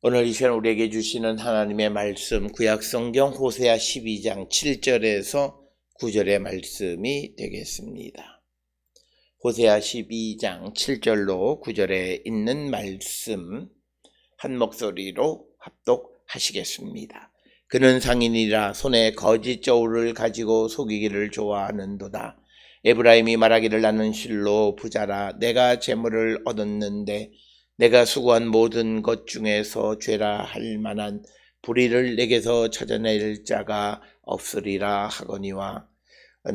오늘 이 시간 우리에게 주시는 하나님의 말씀 구약성경 호세아 12장 7절에서 9절의 말씀이 되겠습니다. 호세아 12장 7절로 9절에 있는 말씀 한 목소리로 합독하시겠습니다. 그는 상인이라 손에 거짓 저울을 가지고 속이기를 좋아하는도다. 에브라임이 말하기를 나는 실로 부자라. 내가 재물을 얻었는데 내가 수고한 모든 것 중에서 죄라 할 만한 불의를 내게서 찾아낼 자가 없으리라 하거니와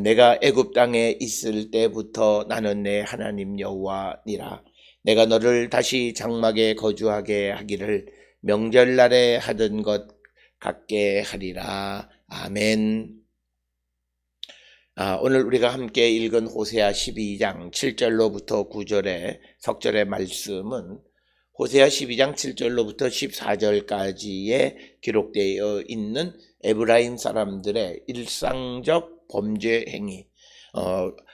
내가 애굽 땅에 있을 때부터 나는 내 하나님 여호와니라. 내가 너를 다시 장막에 거주하게 하기를 명절날에 하던 것 같게 하리라. 아멘. 오늘 우리가 함께 읽은 호세아 12장 7절로부터 9절의 석절의 말씀은 호세아 12장 7절로부터 14절까지에 기록되어 있는 에브라임 사람들의 일상적 범죄 행위,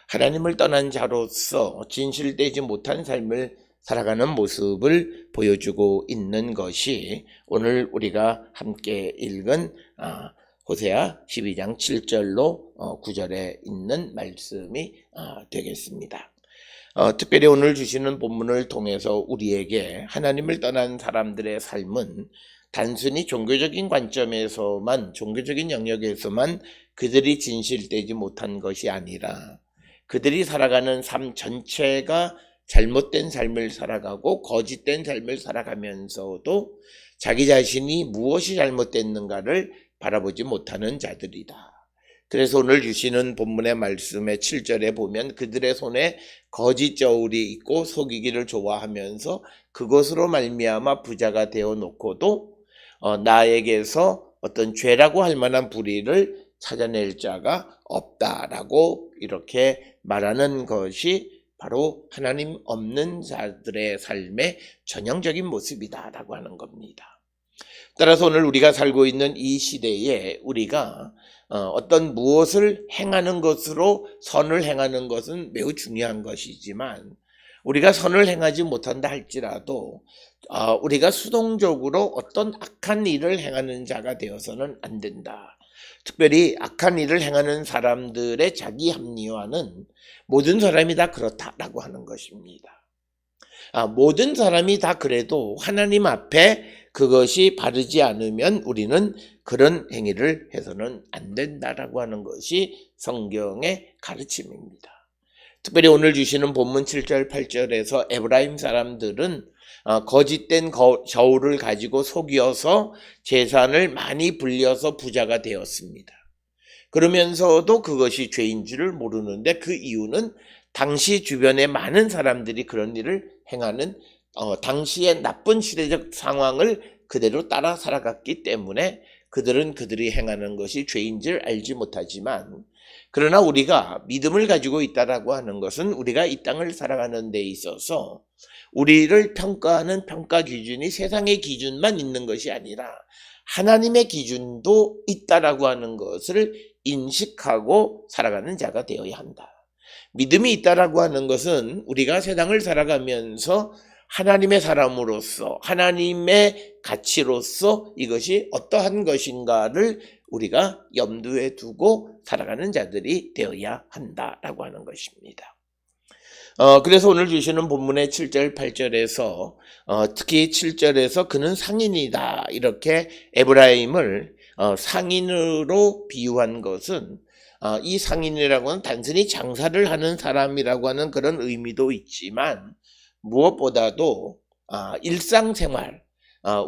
하나님을 떠난 자로서 진실되지 못한 삶을 살아가는 모습을 보여주고 있는 것이 오늘 우리가 함께 읽은 호세아 12장 7절로 9절에 있는 말씀이 되겠습니다. 특별히 오늘 주시는 본문을 통해서 우리에게 하나님을 떠난 사람들의 삶은 단순히 종교적인 관점에서만, 종교적인 영역에서만 그들이 진실되지 못한 것이 아니라 그들이 살아가는 삶 전체가 잘못된 삶을 살아가고 거짓된 삶을 살아가면서도 자기 자신이 무엇이 잘못됐는가를 바라보지 못하는 자들이다. 그래서 오늘 주시는 본문의 말씀의 7절에 보면 그들의 손에 거짓 저울이 있고 속이기를 좋아하면서 그것으로 말미암아 부자가 되어 놓고도 나에게서 어떤 죄라고 할 만한 불의를 찾아낼 자가 없다라고 이렇게 말하는 것이 바로 하나님 없는 자들의 삶의 전형적인 모습이다라고 하는 겁니다. 따라서 오늘 우리가 살고 있는 이 시대에 우리가 어떤 무엇을 행하는 것으로 선을 행하는 것은 매우 중요한 것이지만 우리가 선을 행하지 못한다 할지라도 우리가 수동적으로 어떤 악한 일을 행하는 자가 되어서는 안 된다. 특별히 악한 일을 행하는 사람들의 자기 합리화는 모든 사람이 다 그렇다라고 하는 것입니다. 모든 사람이 다 그래도 하나님 앞에 그것이 바르지 않으면 우리는 그런 행위를 해서는 안 된다라고 하는 것이 성경의 가르침입니다. 특별히 오늘 주시는 본문 7절 8절에서 에브라임 사람들은 거짓된 저울을 가지고 속여서 재산을 많이 불려서 부자가 되었습니다. 그러면서도 그것이 죄인 줄을 모르는데 그 이유는 당시 주변에 많은 사람들이 그런 일을 행하는 당시의 나쁜 시대적 상황을 그대로 따라 살아갔기 때문에 그들은 그들이 행하는 것이 죄인 줄 알지 못하지만 그러나 우리가 믿음을 가지고 있다라고 하는 것은 우리가 이 땅을 살아가는 데 있어서 우리를 평가하는 평가 기준이 세상의 기준만 있는 것이 아니라 하나님의 기준도 있다라고 하는 것을 인식하고 살아가는 자가 되어야 한다. 믿음이 있다라고 하는 것은 우리가 세상을 살아가면서 하나님의 사람으로서 하나님의 가치로서 이것이 어떠한 것인가를 우리가 염두에 두고 살아가는 자들이 되어야 한다라고 하는 것입니다. 그래서 오늘 주시는 본문의 7절 8절에서 특히 7절에서 그는 상인이다 이렇게 에브라임을 상인으로 비유한 것은 이 상인이라고 하는 단순히 장사를 하는 사람이라고 하는 그런 의미도 있지만 무엇보다도 일상생활,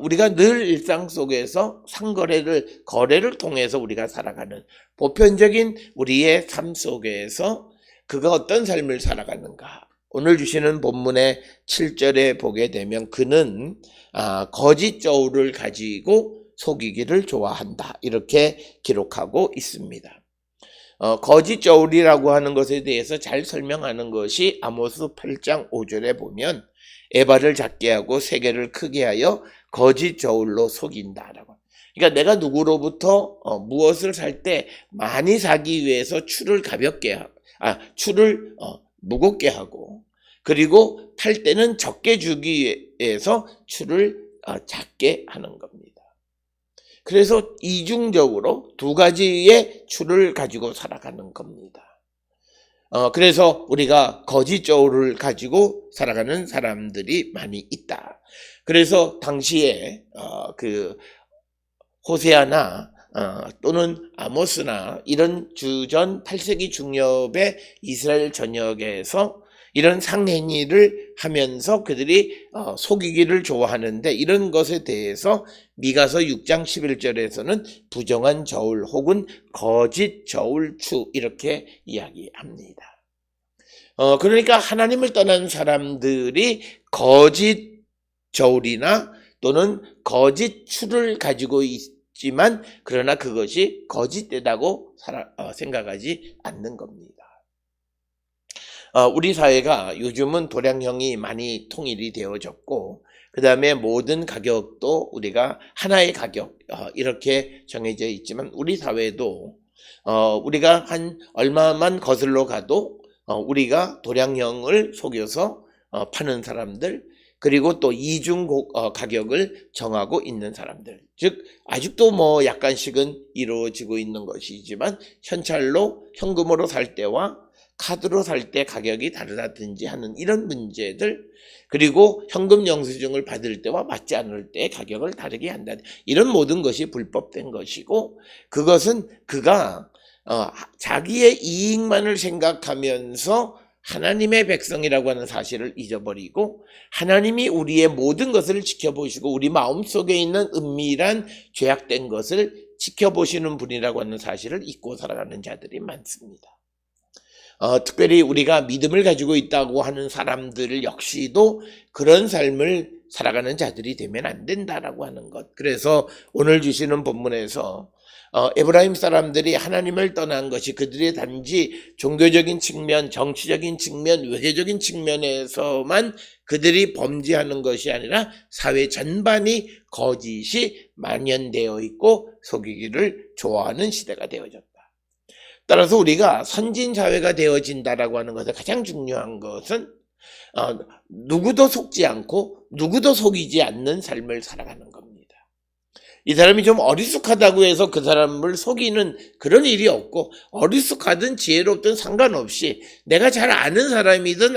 우리가 늘 일상 속에서 거래를 통해서 우리가 살아가는 보편적인 우리의 삶 속에서 그가 어떤 삶을 살아가는가. 오늘 주시는 본문의 7절에 보게 되면 그는 거짓 저울을 가지고 속이기를 좋아한다 이렇게 기록하고 있습니다. 거짓 저울이라고 하는 것에 대해서 잘 설명하는 것이 아모스 8장 5절에 보면 에바를 작게 하고 세계를 크게 하여 거짓 저울로 속인다라고. 그러니까 내가 누구로부터 무엇을 살 때 많이 사기 위해서 추를 무겁게 하고 그리고 팔 때는 적게 주기 위해서 추를 작게 하는 겁니다. 그래서 이중적으로 두 가지의 추를 가지고 살아가는 겁니다. 그래서 우리가 거짓 저울을 가지고 살아가는 사람들이 많이 있다. 그래서 당시에 그 호세아나 또는 아모스나 이런 주전 8세기 중엽의 이스라엘 전역에서 이런 상행위를 하면서 그들이 속이기를 좋아하는데, 이런 것에 대해서 미가서 6장 11절에서는 부정한 저울 혹은 거짓 저울추 이렇게 이야기합니다. 그러니까 하나님을 떠난 사람들이 거짓 저울이나 또는 거짓 추를 가지고 있지만 그러나 그것이 거짓되다고 생각하지 않는 겁니다. 우리 사회가 요즘은 도량형이 많이 통일이 되어졌고, 그 다음에 모든 가격도 우리가 하나의 가격 이렇게 정해져 있지만, 우리 사회도 우리가 한 얼마만 거슬러 가도 우리가 도량형을 속여서 파는 사람들, 그리고 또 이중 가격을 정하고 있는 사람들, 즉 아직도 뭐 약간씩은 이루어지고 있는 것이지만 현찰로 현금으로 살 때와 카드로 살 때 가격이 다르다든지 하는 이런 문제들, 그리고 현금 영수증을 받을 때와 받지 않을 때의 가격을 다르게 한다, 이런 모든 것이 불법된 것이고, 그것은 그가 자기의 이익만을 생각하면서 하나님의 백성이라고 하는 사실을 잊어버리고, 하나님이 우리의 모든 것을 지켜보시고 우리 마음속에 있는 은밀한 죄악된 것을 지켜보시는 분이라고 하는 사실을 잊고 살아가는 자들이 많습니다. 특별히 우리가 믿음을 가지고 있다고 하는 사람들 역시도 그런 삶을 살아가는 자들이 되면 안 된다라고 하는 것. 그래서 오늘 주시는 본문에서 에브라임 사람들이 하나님을 떠난 것이 그들의 단지 종교적인 측면, 정치적인 측면, 외교적인 측면에서만 그들이 범죄하는 것이 아니라 사회 전반이 거짓이 만연되어 있고 속이기를 좋아하는 시대가 되어졌다. 따라서 우리가 선진사회가 되어진다라고 하는 것에 가장 중요한 것은 누구도 속지 않고 누구도 속이지 않는 삶을 살아가는 겁니다. 이 사람이 좀 어리숙하다고 해서 그 사람을 속이는 그런 일이 없고, 어리숙하든 지혜롭든 상관없이 내가 잘 아는 사람이든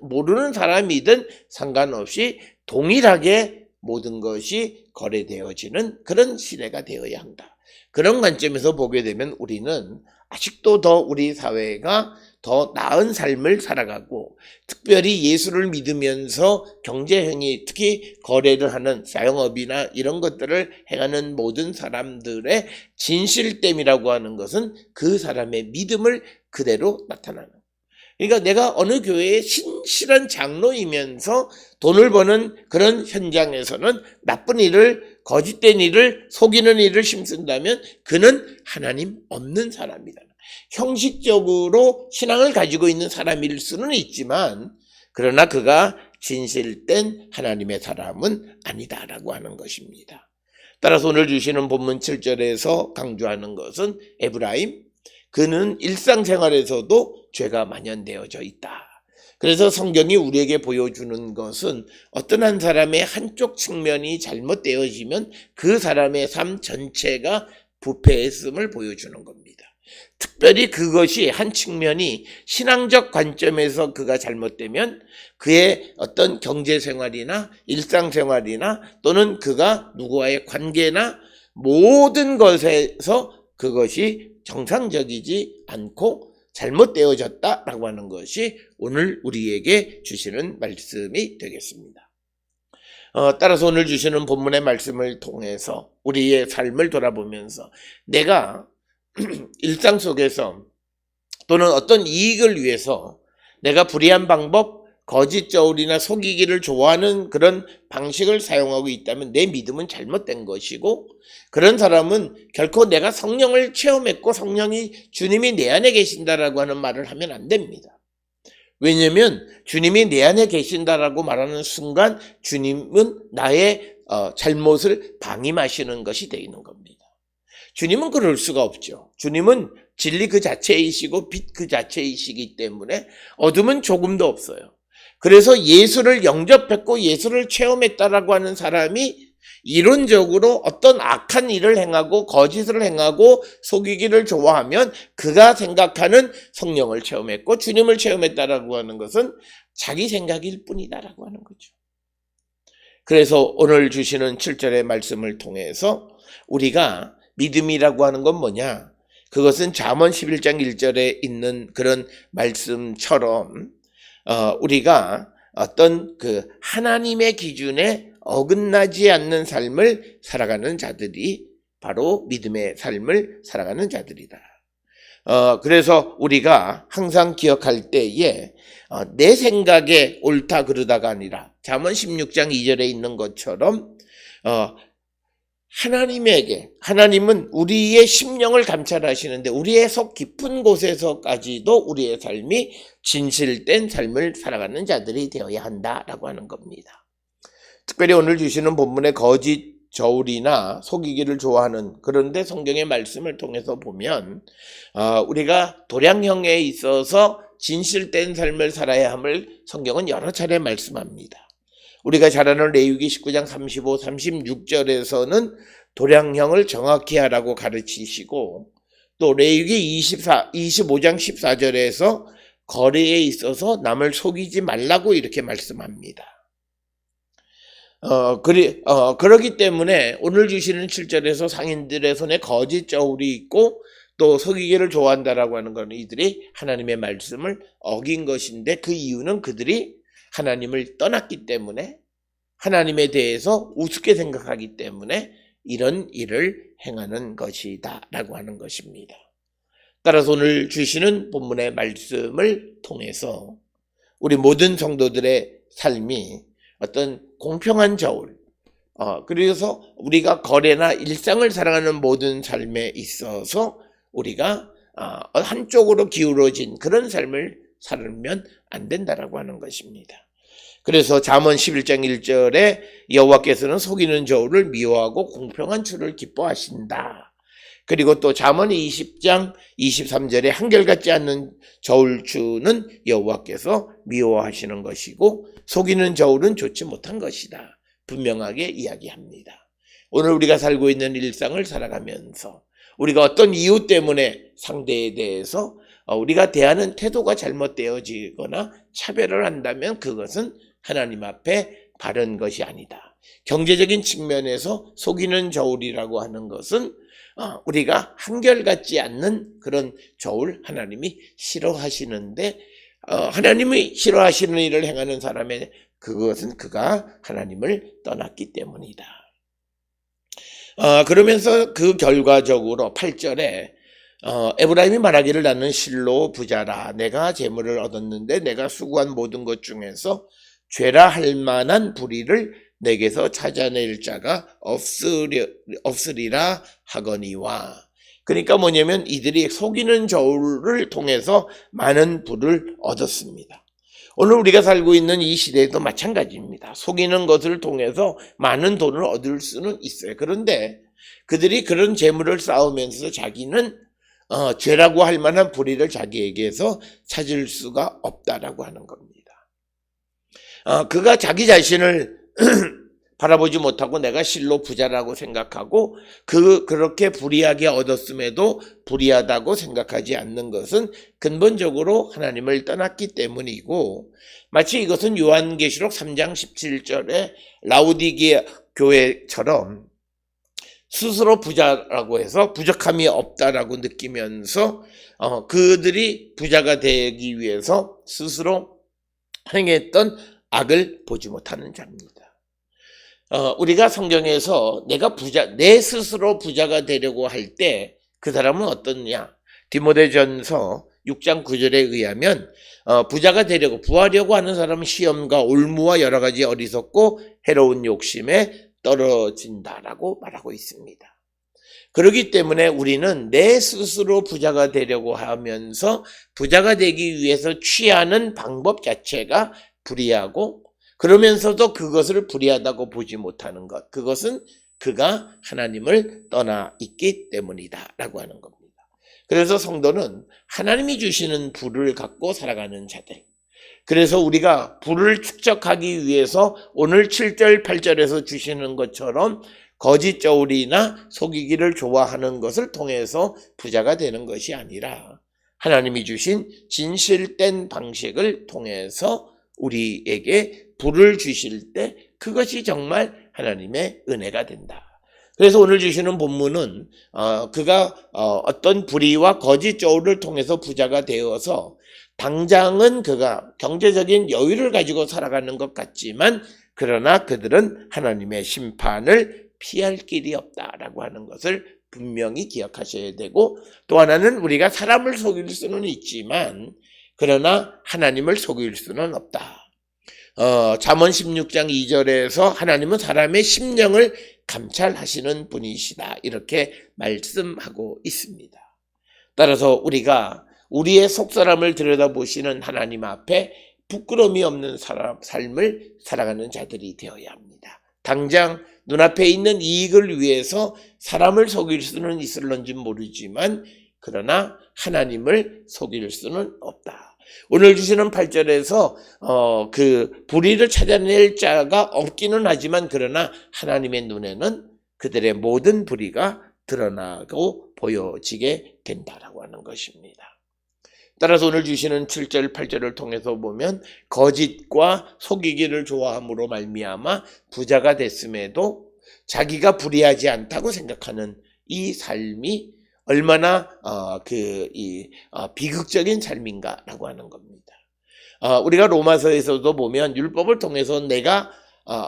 모르는 사람이든 상관없이 동일하게 모든 것이 거래되어지는 그런 시대가 되어야 한다. 그런 관점에서 보게 되면 우리는 아직도 더 우리 사회가 더 나은 삶을 살아가고, 특별히 예수를 믿으면서 경제행위, 특히 거래를 하는 자영업이나 이런 것들을 행하는 모든 사람들의 진실됨이라고 하는 것은 그 사람의 믿음을 그대로 나타나는. 그러니까 내가 어느 교회의 신실한 장로이면서 돈을 버는 그런 현장에서는 나쁜 일을, 거짓된 일을, 속이는 일을 힘쓴다면 그는 하나님 없는 사람이다. 형식적으로 신앙을 가지고 있는 사람일 수는 있지만 그러나 그가 진실된 하나님의 사람은 아니다라고 하는 것입니다. 따라서 오늘 주시는 본문 7절에서 강조하는 것은 에브라임, 그는 일상생활에서도 죄가 만연되어져 있다. 그래서 성경이 우리에게 보여주는 것은 어떤 한 사람의 한쪽 측면이 잘못되어지면 그 사람의 삶 전체가 부패했음을 보여주는 겁니다. 특별히 그것이 한 측면이 신앙적 관점에서 그가 잘못되면 그의 어떤 경제생활이나 일상생활이나 또는 그가 누구와의 관계나 모든 것에서 그것이 정상적이지 않고 잘못되어졌다라고 하는 것이 오늘 우리에게 주시는 말씀이 되겠습니다. 따라서 오늘 주시는 본문의 말씀을 통해서 우리의 삶을 돌아보면서 내가 일상 속에서 또는 어떤 이익을 위해서 내가 불의한 방법, 거짓 저울이나 속이기를 좋아하는 그런 방식을 사용하고 있다면 내 믿음은 잘못된 것이고, 그런 사람은 결코 내가 성령을 체험했고 주님이 내 안에 계신다라고 하는 말을 하면 안 됩니다. 왜냐하면 주님이 내 안에 계신다라고 말하는 순간 주님은 나의 잘못을 방임하시는 것이 되어 있는 겁니다. 주님은 그럴 수가 없죠. 주님은 진리 그 자체이시고 빛 그 자체이시기 때문에 어둠은 조금도 없어요. 그래서 예수를 영접했고 예수를 체험했다라고 하는 사람이 이론적으로 어떤 악한 일을 행하고 거짓을 행하고 속이기를 좋아하면 그가 생각하는 성령을 체험했고 주님을 체험했다라고 하는 것은 자기 생각일 뿐이다라고 하는 거죠. 그래서 오늘 주시는 7절의 말씀을 통해서 우리가 믿음이라고 하는 건 뭐냐? 그것은 잠언 11장 1절에 있는 그런 말씀처럼 우리가 어떤 그 하나님의 기준에 어긋나지 않는 삶을 살아가는 자들이 바로 믿음의 삶을 살아가는 자들이다. 그래서 우리가 항상 기억할 때에 내 생각에 옳다 그르다가 아니라 잠언 16장 2절에 있는 것처럼 하나님은 우리의 심령을 감찰하시는데 우리의 속 깊은 곳에서까지도 우리의 삶이 진실된 삶을 살아가는 자들이 되어야 한다라고 하는 겁니다. 특별히 오늘 주시는 본문의 거짓 저울이나 속이기를 좋아하는, 그런데 성경의 말씀을 통해서 보면 우리가 도량형에 있어서 진실된 삶을 살아야 함을 성경은 여러 차례 말씀합니다. 우리가 잘 아는 레위기 19장 35, 36절에서는 도량형을 정확히 하라고 가르치시고, 또 레위기 25장 14절에서 거래에 있어서 남을 속이지 말라고 이렇게 말씀합니다. 그러기 때문에 오늘 주시는 7절에서 상인들의 손에 거짓 저울이 있고 또 속이기를 좋아한다라고 하는 건 이들이 하나님의 말씀을 어긴 것인데, 그 이유는 그들이 하나님을 떠났기 때문에, 하나님에 대해서 우습게 생각하기 때문에 이런 일을 행하는 것이다 라고 하는 것입니다. 따라서 오늘 주시는 본문의 말씀을 통해서 우리 모든 성도들의 삶이 어떤 공평한 저울, 그래서 우리가 거래나 일상을 살아가는 모든 삶에 있어서 우리가 한쪽으로 기울어진 그런 삶을 살면 안 된다라고 하는 것입니다. 그래서 잠언 11장 1절에 여호와께서는 속이는 저울을 미워하고 공평한 추를 기뻐하신다. 그리고 또 잠언 20장 23절에 한결같지 않는 저울추는 여호와께서 미워하시는 것이고 속이는 저울은 좋지 못한 것이다. 분명하게 이야기합니다. 오늘 우리가 살고 있는 일상을 살아가면서 우리가 어떤 이유 때문에 상대에 대해서 우리가 대하는 태도가 잘못되어지거나 차별을 한다면 그것은 하나님 앞에 바른 것이 아니다. 경제적인 측면에서 속이는 저울이라고 하는 것은 우리가 한결같지 않는 그런 저울, 하나님이 싫어하시는데 하나님이 싫어하시는 일을 행하는 사람의 그것은 그가 하나님을 떠났기 때문이다. 그러면서 그 결과적으로 8절에 에브라임이 말하기를 나는 실로 부자라. 내가 재물을 얻었는데 내가 수고한 모든 것 중에서 죄라 할 만한 불의를 내게서 찾아낼 자가 없으리라 하거니와. 그러니까 뭐냐면 이들이 속이는 저울을 통해서 많은 부를 얻었습니다. 오늘 우리가 살고 있는 이 시대에도 마찬가지입니다. 속이는 것을 통해서 많은 돈을 얻을 수는 있어요. 그런데 그들이 그런 재물을 쌓으면서 자기는 죄라고 할 만한 불의를 자기에게서 찾을 수가 없다라고 하는 겁니다. 그가 자기 자신을 바라보지 못하고 내가 실로 부자라고 생각하고 그렇게 불의하게 얻었음에도 불의하다고 생각하지 않는 것은 근본적으로 하나님을 떠났기 때문이고, 마치 이것은 요한계시록 3장 17절에 라우디게아 교회처럼 스스로 부자라고 해서 부족함이 없다라고 느끼면서 그들이 부자가 되기 위해서 스스로 행했던 악을 보지 못하는 자입니다. 우리가 성경에서 내 스스로 부자가 되려고 할 때 그 사람은 어떻냐? 디모데전서 6장 9절에 의하면 부자가 되려고 부하려고 하는 사람은 시험과 올무와 여러 가지 어리석고 해로운 욕심에 떨어진다라고 말하고 있습니다. 그렇기 때문에 우리는 내 스스로 부자가 되려고 하면서 부자가 되기 위해서 취하는 방법 자체가 불의하고, 그러면서도 그것을 불의하다고 보지 못하는 것, 그것은 그가 하나님을 떠나 있기 때문이다 라고 하는 겁니다. 그래서 성도는 하나님이 주시는 부를 갖고 살아가는 자들, 그래서 우리가 부를 축적하기 위해서 오늘 7절, 8절에서 주시는 것처럼 거짓 저울이나 속이기를 좋아하는 것을 통해서 부자가 되는 것이 아니라 하나님이 주신 진실된 방식을 통해서 우리에게 부를 주실 때 그것이 정말 하나님의 은혜가 된다. 그래서 오늘 주시는 본문은 그가 어떤 불의와 거짓 저울을 통해서 부자가 되어서 당장은 그가 경제적인 여유를 가지고 살아가는 것 같지만 그러나 그들은 하나님의 심판을 피할 길이 없다라고 하는 것을 분명히 기억하셔야 되고, 또 하나는 우리가 사람을 속일 수는 있지만 그러나 하나님을 속일 수는 없다. 잠언 16장 2절에서 하나님은 사람의 심령을 감찰하시는 분이시다, 이렇게 말씀하고 있습니다. 따라서 우리가 우리의 속사람을 들여다보시는 하나님 앞에 부끄러움이 없는 삶을 살아가는 자들이 되어야 합니다. 당장 눈앞에 있는 이익을 위해서 사람을 속일 수는 있을런지 모르지만 그러나 하나님을 속일 수는 없다. 오늘 주시는 8절에서 그 불의를 찾아낼 자가 없기는 하지만 그러나 하나님의 눈에는 그들의 모든 불의가 드러나고 보여지게 된다라고 하는 것입니다. 따라서 오늘 주시는 7절, 8절을 통해서 보면 거짓과 속이기를 좋아함으로 말미암아 부자가 됐음에도 자기가 불의하지 않다고 생각하는 이 삶이 얼마나 비극적인 삶인가라고 하는 겁니다. 우리가 로마서에서도 보면 율법을 통해서 내가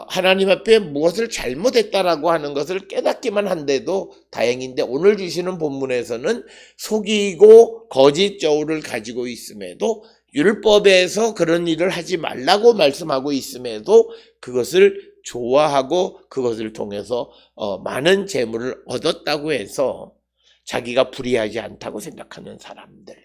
하나님 앞에 무엇을 잘못했다라고 하는 것을 깨닫기만 한데도 다행인데, 오늘 주시는 본문에서는 속이고 거짓 저울을 가지고 있음에도 율법에서 그런 일을 하지 말라고 말씀하고 있음에도 그것을 좋아하고 그것을 통해서 많은 재물을 얻었다고 해서 자기가 불의하지 않다고 생각하는 사람들,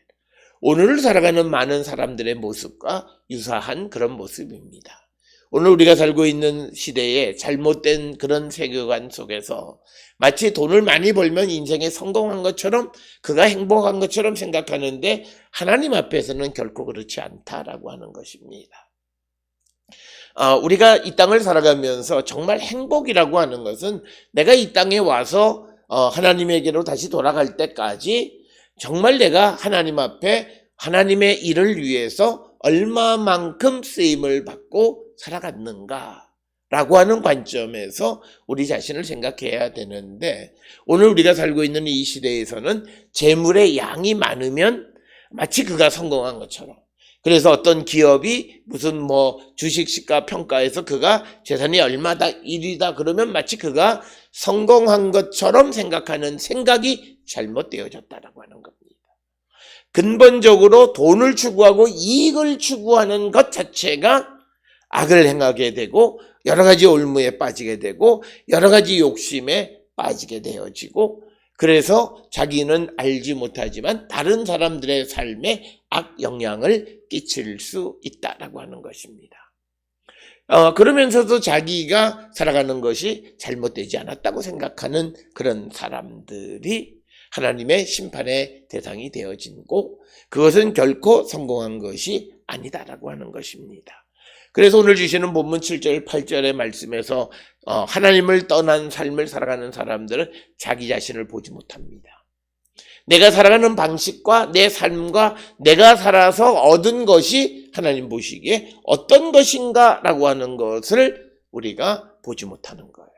오늘을 살아가는 많은 사람들의 모습과 유사한 그런 모습입니다. 오늘 우리가 살고 있는 시대에 잘못된 그런 세계관 속에서 마치 돈을 많이 벌면 인생에 성공한 것처럼, 그가 행복한 것처럼 생각하는데 하나님 앞에서는 결코 그렇지 않다라고 하는 것입니다. 우리가 이 땅을 살아가면서 정말 행복이라고 하는 것은 내가 이 땅에 와서 하나님에게로 다시 돌아갈 때까지 정말 내가 하나님 앞에 하나님의 일을 위해서 얼마만큼 쓰임을 받고 살아갔는가라고 하는 관점에서 우리 자신을 생각해야 되는데, 오늘 우리가 살고 있는 이 시대에서는 재물의 양이 많으면 마치 그가 성공한 것처럼, 그래서 어떤 기업이 무슨 주식 시가 평가에서 그가 재산이 얼마다 1위다 그러면 마치 그가 성공한 것처럼 생각하는 생각이 잘못되어졌다라고 하는 겁니다. 근본적으로 돈을 추구하고 이익을 추구하는 것 자체가 악을 행하게 되고 여러 가지 올무에 빠지게 되고 여러 가지 욕심에 빠지게 되어지고, 그래서 자기는 알지 못하지만 다른 사람들의 삶에 악 영향을 끼칠 수 있다라고 하는 것입니다. 그러면서도 자기가 살아가는 것이 잘못되지 않았다고 생각하는 그런 사람들이 하나님의 심판의 대상이 되어지고 그것은 결코 성공한 것이 아니다라고 하는 것입니다. 그래서 오늘 주시는 본문 7절, 8절의 말씀에서 하나님을 떠난 삶을 살아가는 사람들은 자기 자신을 보지 못합니다. 내가 살아가는 방식과 내 삶과 내가 살아서 얻은 것이 하나님 보시기에 어떤 것인가라고 하는 것을 우리가 보지 못하는 거예요.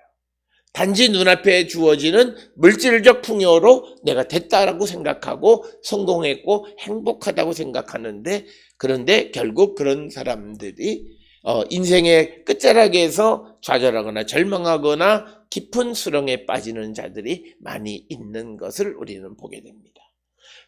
단지 눈앞에 주어지는 물질적 풍요로 내가 됐다라고 생각하고 성공했고 행복하다고 생각하는데, 그런데 결국 그런 사람들이 인생의 끝자락에서 좌절하거나 절망하거나 깊은 수렁에 빠지는 자들이 많이 있는 것을 우리는 보게 됩니다.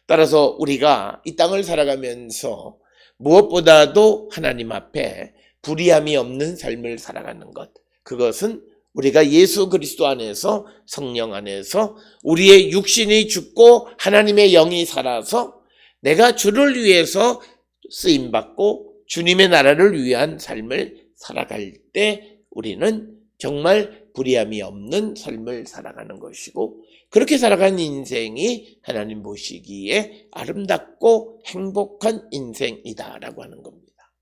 따라서 우리가 이 땅을 살아가면서 무엇보다도 하나님 앞에 불의함이 없는 삶을 살아가는 것, 그것은 우리가 예수 그리스도 안에서, 성령 안에서 우리의 육신이 죽고 하나님의 영이 살아서 내가 주를 위해서 쓰임받고 주님의 나라를 위한 삶을 살아갈 때 우리는 정말 불의함이 없는 삶을 살아가는 것이고, 그렇게 살아가는 인생이 하나님 보시기에 아름답고 행복한 인생이다라고 하는 겁니다.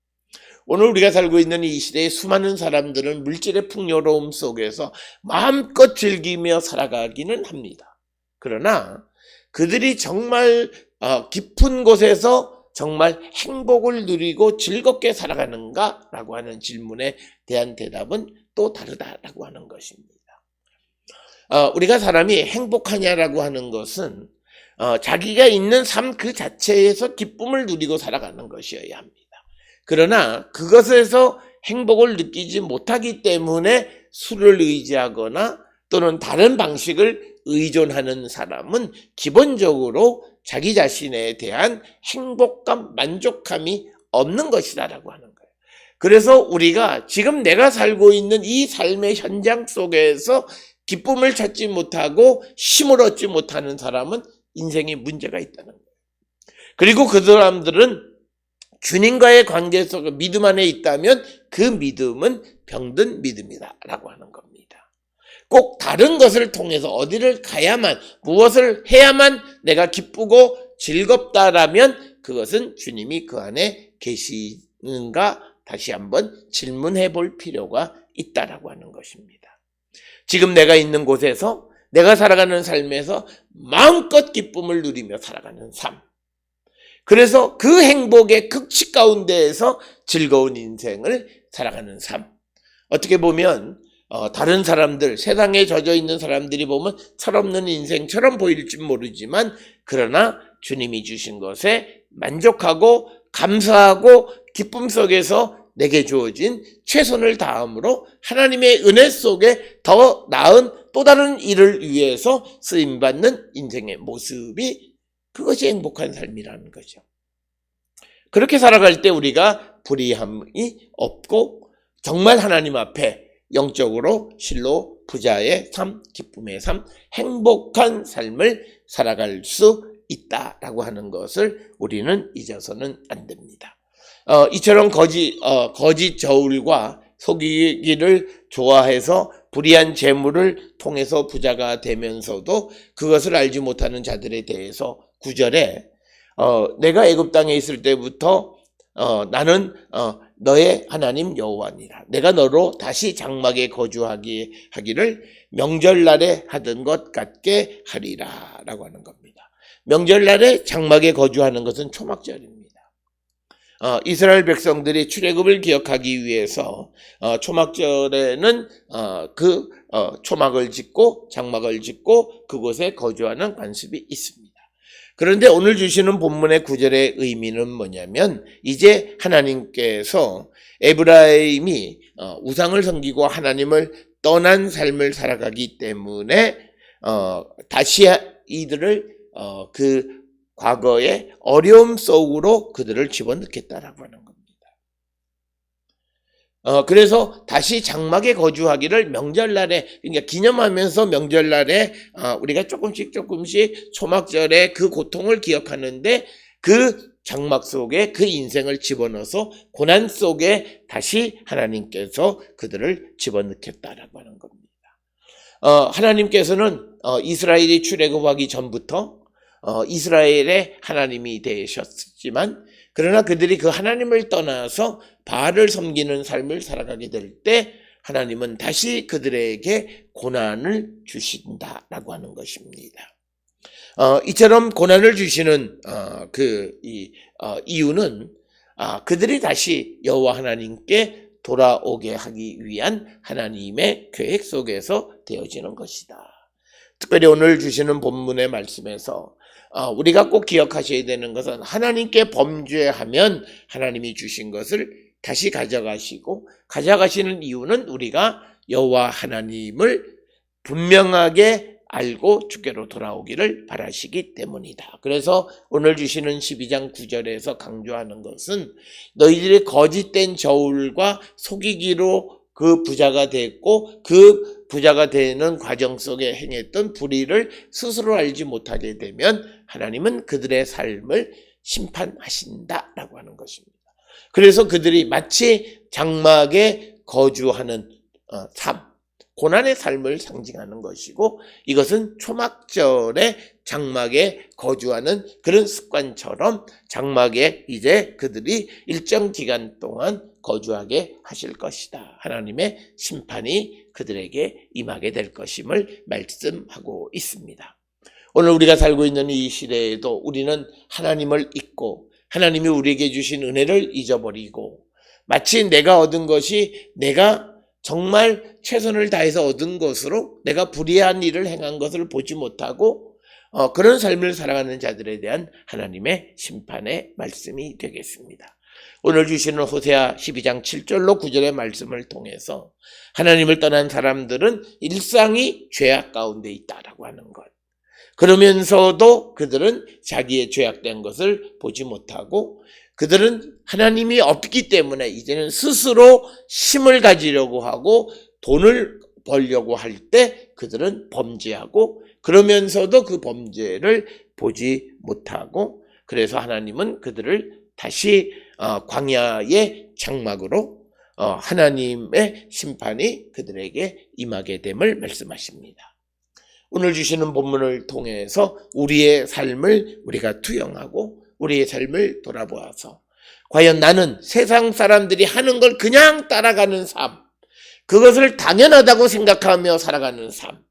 오늘 우리가 살고 있는 이 시대의 수많은 사람들은 물질의 풍요로움 속에서 마음껏 즐기며 살아가기는 합니다. 그러나 그들이 정말 깊은 곳에서 정말 행복을 누리고 즐겁게 살아가는가라고 하는 질문에 대한 대답은 또 다르다라고 하는 것입니다. 우리가 사람이 행복하냐라고 하는 것은 자기가 있는 삶 그 자체에서 기쁨을 누리고 살아가는 것이어야 합니다. 그러나 그것에서 행복을 느끼지 못하기 때문에 술을 의지하거나 또는 다른 방식을 의존하는 사람은 기본적으로 자기 자신에 대한 행복감, 만족감이 없는 것이다라고 하는 거예요. 그래서 우리가 지금 내가 살고 있는 이 삶의 현장 속에서 기쁨을 찾지 못하고 힘을 얻지 못하는 사람은 인생에 문제가 있다는 거예요. 그리고 그 사람들은 주님과의 관계 속에 믿음 안에 있다면 그 믿음은 병든 믿음이다 라고 하는 겁니다. 꼭 다른 것을 통해서 어디를 가야만, 무엇을 해야만 내가 기쁘고 즐겁다라면 그것은 주님이 그 안에 계시는가 다시 한번 질문해 볼 필요가 있다라고 하는 것입니다. 지금 내가 있는 곳에서 내가 살아가는 삶에서 마음껏 기쁨을 누리며 살아가는 삶. 그래서 그 행복의 극치 가운데에서 즐거운 인생을 살아가는 삶. 어떻게 보면 다른 사람들, 세상에 젖어 있는 사람들이 보면 철없는 인생처럼 보일지 모르지만 그러나 주님이 주신 것에 만족하고 감사하고 기쁨 속에서 내게 주어진 최선을 다함으로 하나님의 은혜 속에 더 나은 또 다른 일을 위해서 쓰임받는 인생의 모습이 그것이 행복한 삶이라는 거죠. 그렇게 살아갈 때 우리가 불의함이 없고 정말 하나님 앞에 영적으로 실로 부자의 삶, 기쁨의 삶, 행복한 삶을 살아갈 수 있다라고 하는 것을 우리는 잊어서는 안 됩니다. 이처럼 거짓 저울과 속이기를 좋아해서 불의한 재물을 통해서 부자가 되면서도 그것을 알지 못하는 자들에 대해서 9절에 내가 애굽 땅에 있을 때부터 나는 너의 하나님 여호와니라. 내가 너로 다시 장막에 거주하기를 명절날에 하던 것 같게 하리라 라고 하는 겁니다. 명절날에 장막에 거주하는 것은 초막절입니다. 이스라엘 백성들이 출애굽을 기억하기 위해서 초막절에는 초막을 짓고 장막을 짓고 그곳에 거주하는 관습이 있습니다. 그런데 오늘 주시는 본문의 9절의 의미는 뭐냐면 이제 하나님께서 에브라임이 우상을 섬기고 하나님을 떠난 삶을 살아가기 때문에 다시 이들을 그 과거의 어려움 속으로 그들을 집어넣겠다라고 하는 겁니다. 그래서 다시 장막에 거주하기를 명절날에, 그러니까 기념하면서 명절날에 우리가 조금씩 초막절에 그 고통을 기억하는데 그 장막 속에 그 인생을 집어넣어서 고난 속에 다시 하나님께서 그들을 집어넣겠다라고 하는 겁니다. 하나님께서는 이스라엘이 출애굽하기 전부터 이스라엘의 하나님이 되셨지만 그러나 그들이 그 하나님을 떠나서 바알을 섬기는 삶을 살아가게 될 때 하나님은 다시 그들에게 고난을 주신다라고 하는 것입니다. 이처럼 고난을 주시는 이유는 그들이 다시 여호와 하나님께 돌아오게 하기 위한 하나님의 계획 속에서 되어지는 것이다. 특별히 오늘 주시는 본문의 말씀에서 우리가 꼭 기억하셔야 되는 것은 하나님께 범죄하면 하나님이 주신 것을 다시 가져가시고 가져가시는 이유는 우리가 여호와 하나님을 분명하게 알고 주께로 돌아오기를 바라시기 때문이다. 그래서 오늘 주시는 12장 9절에서 강조하는 것은 너희들이 거짓된 저울과 속이기로 그 부자가 됐고 그 부자가 되는 과정 속에 행했던 불의를 스스로 알지 못하게 되면 하나님은 그들의 삶을 심판하신다라고 하는 것입니다. 그래서 그들이 마치 장막에 거주하는 삶, 고난의 삶을 상징하는 것이고 이것은 초막절에 장막에 거주하는 그런 습관처럼 장막에 이제 그들이 일정 기간 동안 거주하게 하실 것이다. 하나님의 심판이 그들에게 임하게 될 것임을 말씀하고 있습니다. 오늘 우리가 살고 있는 이 시대에도 우리는 하나님을 잊고 하나님이 우리에게 주신 은혜를 잊어버리고 마치 내가 얻은 것이 내가 정말 최선을 다해서 얻은 것으로 내가 불의한 일을 행한 것을 보지 못하고 그런 삶을 살아가는 자들에 대한 하나님의 심판의 말씀이 되겠습니다. 오늘 주시는 호세아 12장 7절로 9절의 말씀을 통해서 하나님을 떠난 사람들은 일상이 죄악 가운데 있다라고 하는 것. 그러면서도 그들은 자기의 죄악된 것을 보지 못하고 그들은 하나님이 없기 때문에 이제는 스스로 힘을 가지려고 하고 돈을 벌려고 할 때 그들은 범죄하고 그러면서도 그 범죄를 보지 못하고 그래서 하나님은 그들을 다시 광야의 장막으로 하나님의 심판이 그들에게 임하게 됨을 말씀하십니다. 오늘 주시는 본문을 통해서 우리의 삶을 우리가 투영하고 우리의 삶을 돌아보아서 과연 나는 세상 사람들이 하는 걸 그냥 따라가는 삶, 그것을 당연하다고 생각하며 살아가는 삶,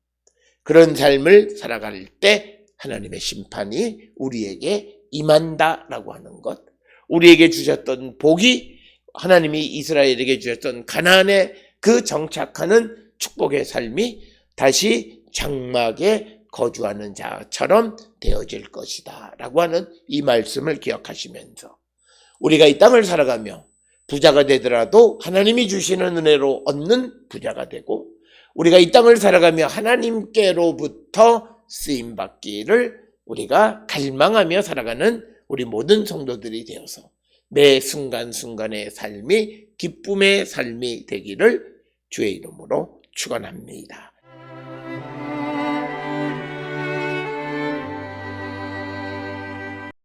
그런 삶을 살아갈 때 하나님의 심판이 우리에게 임한다라고 하는 것, 우리에게 주셨던 복이 하나님이 이스라엘에게 주셨던 가나안의 그 정착하는 축복의 삶이 다시 장막에 거주하는 자처럼 되어질 것이다 라고 하는 이 말씀을 기억하시면서 우리가 이 땅을 살아가며 부자가 되더라도 하나님이 주시는 은혜로 얻는 부자가 되고 우리가 이 땅을 살아가며 하나님께로부터 쓰임받기를 우리가 갈망하며 살아가는 우리 모든 성도들이 되어서 매 순간순간의 삶이 기쁨의 삶이 되기를 주의 이름으로 축원합니다.